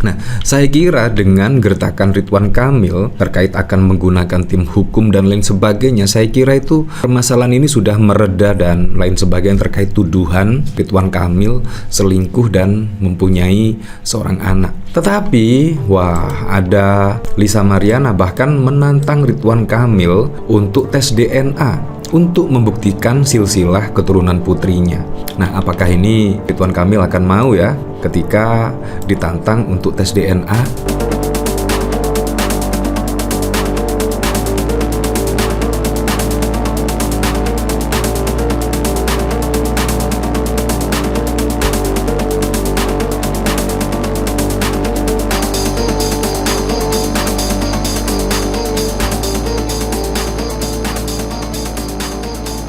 Nah, saya kira dengan gertakan Ridwan Kamil terkait akan menggunakan tim hukum dan lain sebagainya, saya kira itu permasalahan ini sudah mereda dan lain sebagainya terkait tuduhan Ridwan Kamil selingkuh dan mempunyai seorang anak. Tetapi, ada Lisa Mariana bahkan menantang Ridwan Kamil untuk tes DNA untuk membuktikan silsilah keturunan putrinya. Nah, apakah ini Ridwan Kamil akan mau ya ketika ditantang untuk tes DNA?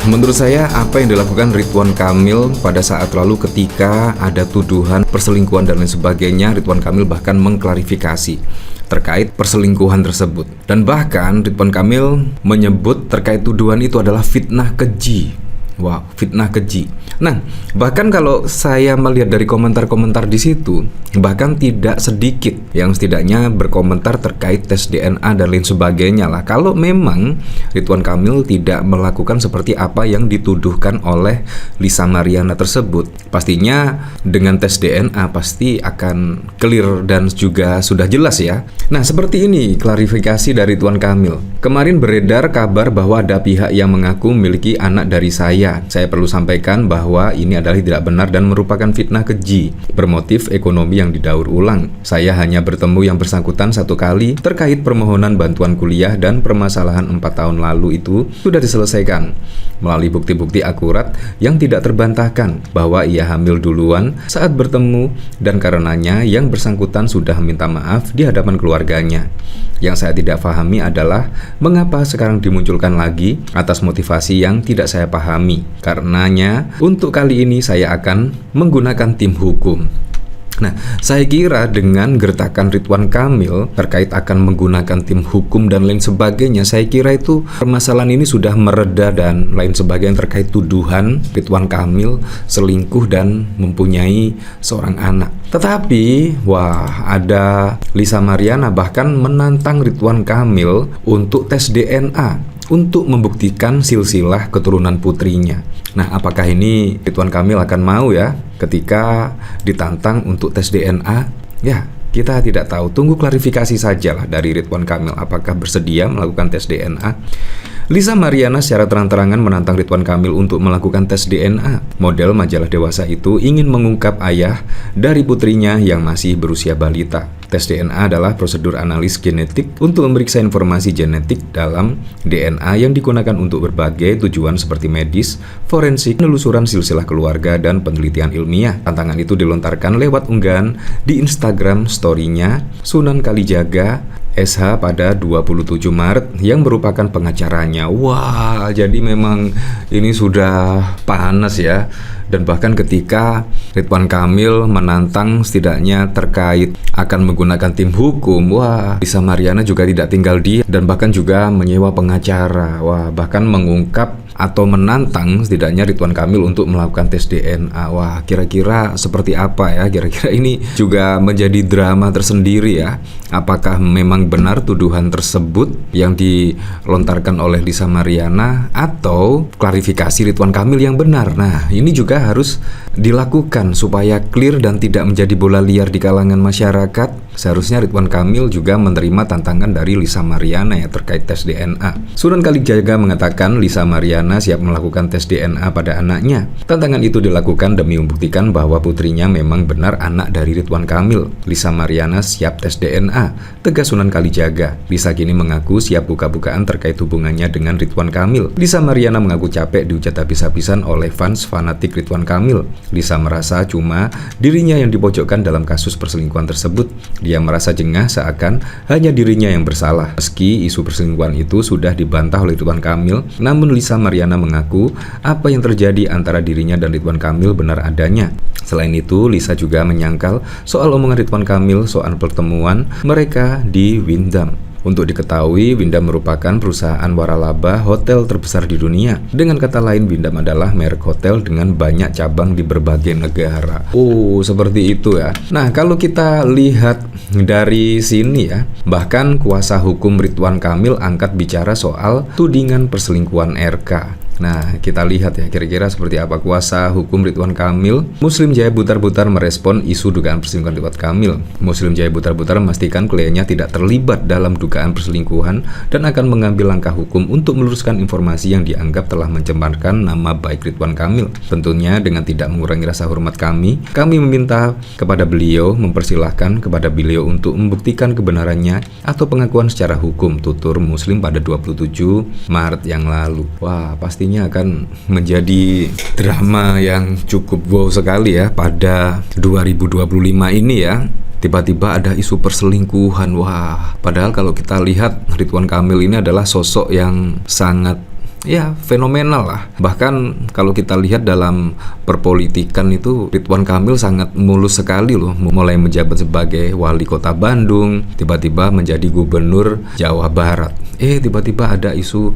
Menurut saya, apa yang dilakukan Ridwan Kamil pada saat lalu ketika ada tuduhan perselingkuhan dan lain sebagainya, Ridwan Kamil bahkan mengklarifikasi terkait perselingkuhan tersebut. Dan bahkan Ridwan Kamil menyebut terkait tuduhan itu adalah fitnah keji. Wow, fitnah keji. Nah, bahkan kalau saya melihat dari komentar-komentar di situ, bahkan tidak sedikit yang setidaknya berkomentar terkait tes DNA dan lain sebagainya lah. Kalau memang Ridwan Kamil tidak melakukan seperti apa yang dituduhkan oleh Lisa Mariana tersebut, pastinya dengan tes DNA pasti akan clear dan juga sudah jelas ya. Nah, seperti ini klarifikasi dari Ridwan Kamil. Kemarin beredar kabar bahwa ada pihak yang mengaku memiliki anak dari saya. Saya perlu sampaikan bahwa ini adalah tidak benar dan merupakan fitnah keji bermotif ekonomi yang didaur ulang. Saya hanya bertemu yang bersangkutan satu kali terkait permohonan bantuan kuliah dan permasalahan 4 tahun lalu itu sudah diselesaikan melalui bukti-bukti akurat yang tidak terbantahkan bahwa ia hamil duluan saat bertemu dan karenanya yang bersangkutan sudah minta maaf di hadapan keluarganya. Yang saya tidak pahami adalah mengapa sekarang dimunculkan lagi atas motivasi yang tidak saya pahami. Karenanya, untuk kali ini saya akan menggunakan tim hukum. Nah, saya kira dengan gertakan Ridwan Kamil terkait akan menggunakan tim hukum dan lain sebagainya, saya kira itu permasalahan ini sudah mereda dan lain sebagainya terkait tuduhan Ridwan Kamil selingkuh dan mempunyai seorang anak. Tetapi, ada Lisa Mariana bahkan menantang Ridwan Kamil untuk tes DNA untuk membuktikan silsilah keturunan putrinya. Nah, apakah ini Ridwan Kamil akan mau ya ketika ditantang untuk tes DNA? Ya, kita tidak tahu. Tunggu klarifikasi sajalah dari Ridwan Kamil apakah bersedia melakukan tes DNA. Lisa Mariana secara terang-terangan menantang Ridwan Kamil untuk melakukan tes DNA. Model majalah dewasa itu ingin mengungkap ayah dari putrinya yang masih berusia balita. Tes DNA adalah prosedur analis genetik untuk memeriksa informasi genetik dalam DNA yang digunakan untuk berbagai tujuan seperti medis, forensik, penelusuran silsilah keluarga, dan penelitian ilmiah. Tantangan itu dilontarkan lewat unggahan di Instagram story-nya Sunan Kalijaga SH pada 27 Maret yang merupakan pengacaranya. Wah, jadi memang ini sudah panas ya. Dan bahkan ketika Ridwan Kamil menantang setidaknya terkait akan menggunakan tim hukum, Lisa Mariana juga tidak tinggal diam dan bahkan juga menyewa pengacara. Bahkan mengungkap atau menantang setidaknya Ridwan Kamil untuk melakukan tes DNA. Kira-kira seperti apa ya? Kira-kira ini juga menjadi drama tersendiri ya. Apakah memang benar tuduhan tersebut yang dilontarkan oleh Lisa Mariana atau klarifikasi Ridwan Kamil yang benar? Nah, ini juga harus dilakukan supaya clear dan tidak menjadi bola liar di kalangan masyarakat. Seharusnya Ridwan Kamil juga menerima tantangan dari Lisa Mariana ya terkait tes DNA. Sunan Kalijaga mengatakan Lisa Mariana siap melakukan tes DNA pada anaknya. Tantangan itu dilakukan demi membuktikan bahwa putrinya memang benar anak dari Ridwan Kamil. Lisa Mariana siap tes DNA, tegas Sunan Kalijaga. Lisa kini mengaku siap buka-bukaan terkait hubungannya dengan Ridwan Kamil. Lisa Mariana mengaku capek dihujat habis-habisan oleh fans fanatik Ridwan Kamil. Lisa merasa cuma dirinya yang dipojokkan dalam kasus perselingkuhan tersebut. Dia merasa jengah seakan hanya dirinya yang bersalah. Meski isu perselingkuhan itu sudah dibantah oleh Ridwan Kamil, namun Lisa Mariana mengaku apa yang terjadi antara dirinya dan Ridwan Kamil benar adanya. Selain itu, Lisa juga menyangkal soal omongan Ridwan Kamil soal pertemuan mereka di Windham. Untuk diketahui, Wyndham merupakan perusahaan waralaba hotel terbesar di dunia. Dengan kata lain, Wyndham adalah merek hotel dengan banyak cabang di berbagai negara. Oh, seperti itu ya. Nah, kalau kita lihat dari sini ya, bahkan kuasa hukum Ridwan Kamil angkat bicara soal tudingan perselingkuhan RK. Nah, kita lihat ya kira-kira seperti apa kuasa hukum Ridwan Kamil. Muslim Jaya Butar-Butar merespon isu dugaan perselingkuhan Ridwan Kamil. Muslim Jaya Butar-Butar memastikan kliennya tidak terlibat dalam dugaan perselingkuhan dan akan mengambil langkah hukum untuk meluruskan informasi yang dianggap telah mencemarkan nama baik Ridwan Kamil. Tentunya dengan tidak mengurangi rasa hormat kami meminta kepada beliau mempersilahkan kepada beliau untuk membuktikan kebenarannya atau pengakuan secara hukum, tutur Muslim pada 27 Maret yang lalu. Wah, pasti akan menjadi drama yang cukup wow sekali ya pada 2025 ini ya. Tiba-tiba ada isu perselingkuhan. Wah, padahal kalau kita lihat Ridwan Kamil ini adalah sosok yang sangat fenomenal lah. Bahkan kalau kita lihat dalam perpolitikan itu Ridwan Kamil sangat mulus sekali loh. Mulai menjabat sebagai wali kota Bandung, tiba-tiba menjadi gubernur Jawa Barat. Tiba-tiba ada isu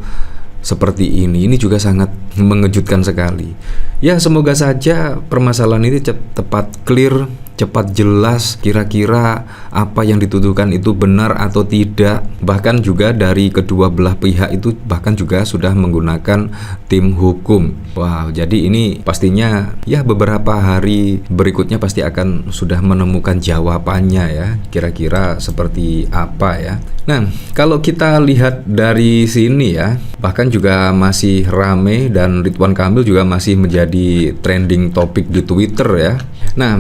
seperti ini juga sangat mengejutkan sekali. Ya, semoga saja permasalahan ini cepat clear, cepat jelas kira-kira apa yang dituduhkan itu benar atau tidak. Bahkan juga dari kedua belah pihak itu bahkan juga sudah menggunakan tim hukum. Wow, jadi ini pastinya ya beberapa hari berikutnya pasti akan sudah menemukan jawabannya ya. Kira-kira seperti apa ya. Nah, kalau kita lihat dari sini ya, bahkan juga masih rame dan Ridwan Kamil juga masih menjadi trending topik di Twitter ya. Nah,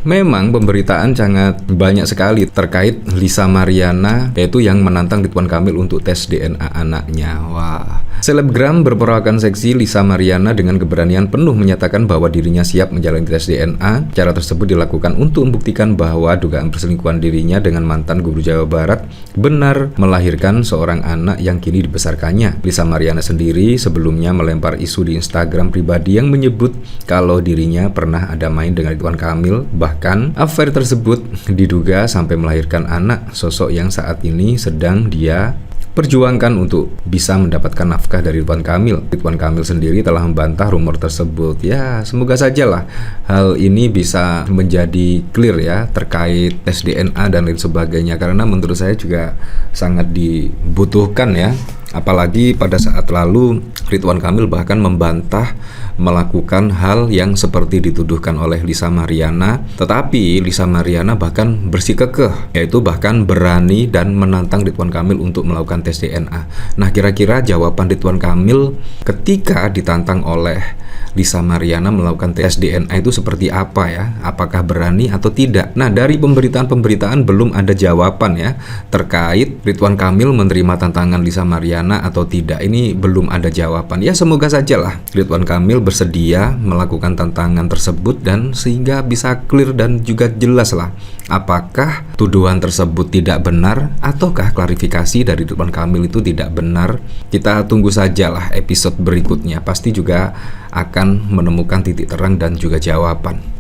memang pemberitaan sangat banyak sekali terkait Lisa Mariana, yaitu yang menantang Ridwan Kamil untuk tes DNA anaknya. Wah, selebgram berperawakan seksi Lisa Mariana dengan keberanian penuh menyatakan bahwa dirinya siap menjalani tes DNA. Cara tersebut dilakukan untuk membuktikan bahwa dugaan perselingkuhan dirinya dengan mantan Gubernur Jawa Barat benar melahirkan seorang anak yang kini dibesarkannya. Lisa Mariana sendiri sebelumnya melempar isu di Instagram pribadi yang menyebut kalau dirinya pernah ada main dengan Ridwan Kamil. Bahkan affair tersebut diduga sampai melahirkan anak, sosok yang saat ini sedang dia perjuangkan untuk bisa mendapatkan nafkah dari Ridwan Kamil. Ridwan Kamil sendiri telah membantah rumor tersebut. Ya, semoga sajalah hal ini bisa menjadi clear ya terkait tes DNA dan lain sebagainya, karena menurut saya juga sangat dibutuhkan ya. Apalagi pada saat lalu Ridwan Kamil bahkan membantah melakukan hal yang seperti dituduhkan oleh Lisa Mariana. Tetapi Lisa Mariana bahkan bersikukuh, yaitu bahkan berani dan menantang Ridwan Kamil untuk melakukan tes DNA. Nah, kira-kira jawaban Ridwan Kamil ketika ditantang oleh Lisa Mariana melakukan tes DNA itu seperti apa ya? Apakah berani atau tidak? Nah, dari pemberitaan-pemberitaan belum ada jawaban ya terkait Ridwan Kamil menerima tantangan Lisa Mariana atau tidak. Ini belum ada jawaban. Ya, semoga sajalah Ridwan Kamil bersedia melakukan tantangan tersebut dan sehingga bisa clear dan juga jelas lah apakah tuduhan tersebut tidak benar ataukah klarifikasi dari Ridwan Kamil itu tidak benar. Kita tunggu sajalah episode berikutnya. Pasti juga akan menemukan titik terang dan juga jawaban.